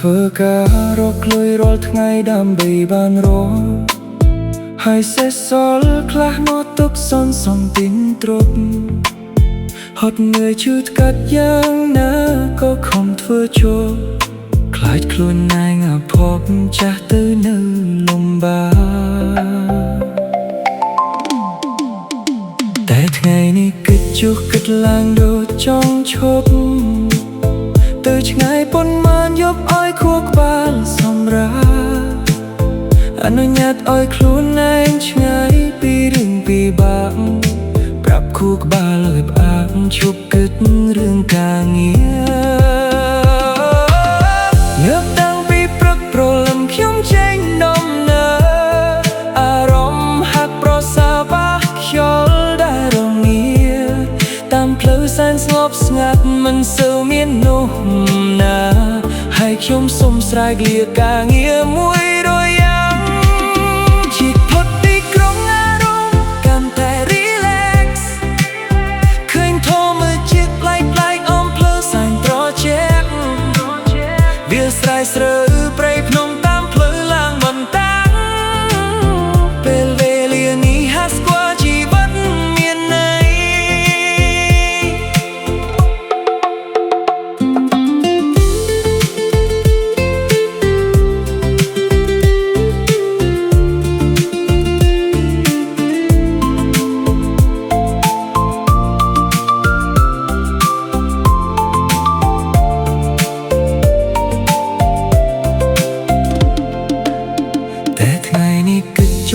ធ្វើការរកលុយរាល់ថ្ងៃដើម្បីបានរកហើយសេះសល់ខ្លះមកទុកសន្សំទិញទ្រព្យហត់នឿយឈឺថ្កាត់យ៉ាងណាក៏ខំធ្វើចូលខ្លាចខ្លួនឯងអាភពចាស់ទៅនៅលំបាកតែថ្ងៃនេះគិតជុះគិតឡើងដូចចង់ឈប់ទៅឆ្ងាយប៉ុន្មានយប់ឲ្យខួរក្បាលសម្រាប់អនុញ្ញាតឲ្យខ្លួនឯងឆ្ងាយពីរឿងពិបាកប្រាប់ខួរក្បាលឲ្យផ្អាកឈប់គិតរឿងការងារងើបតាំងពីព្រឹកព្រលឹមខ្ញុំចេញដំណើរអារម្មណ៍ហាក់ប្រសើរបាក់ខ្យល់ដែលរងាតាមផ្លូវសែនស្ងប់ស្ងាត់មិនសូវមាននោះណាហើយខ្ញុំសុំស្រែកលាការងារមួយរយៈជីកផុតពីក្រុងអារម្មណ៍កាន់តែ relax ឃើញធម្មជាតិប្លែកៗអមផ្លូវសែនត្រជាក់វាស្រែស្រើព្រៃភ្នំតាមផ្លូវឡើងបន្តាំងពេលវេលានេះហាក់ស្គាល់ជីវិតមានន័យ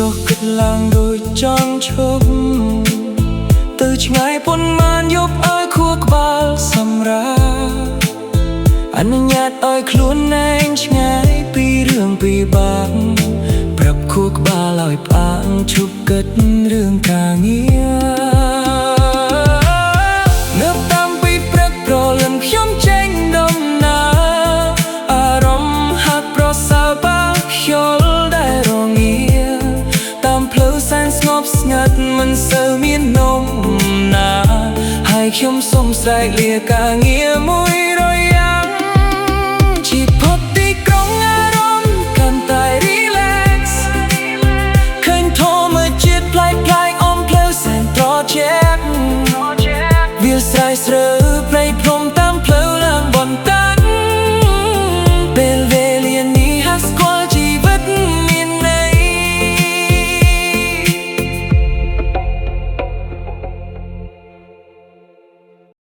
ចុះគិតឡើងដូចចង់ឈប់ទៅឆ្ងាយប៉ុន្មានយប់ឲ្យខួរក្បាលសម្រាប់អនុញ្ញាតឲ្យខ្លួនឯងឆ្ងាយពីរឿងពិបាកប្រាប់ខួរក្បាលឲ្យផ្អាកឈប់គិតរឿងការងារងើបតាំងពីព្រឹកព្រលឹមខ្ញុំចេញដំណើរអារម្មណ៍ហាក់ប្រសើរបាក់ខ្យល់ដែលរងាសែនស្ងប់ស្ងាត់មិនសូវមាននំណាហើយខ្ញុំសុំស្រែកលាការងារមួយ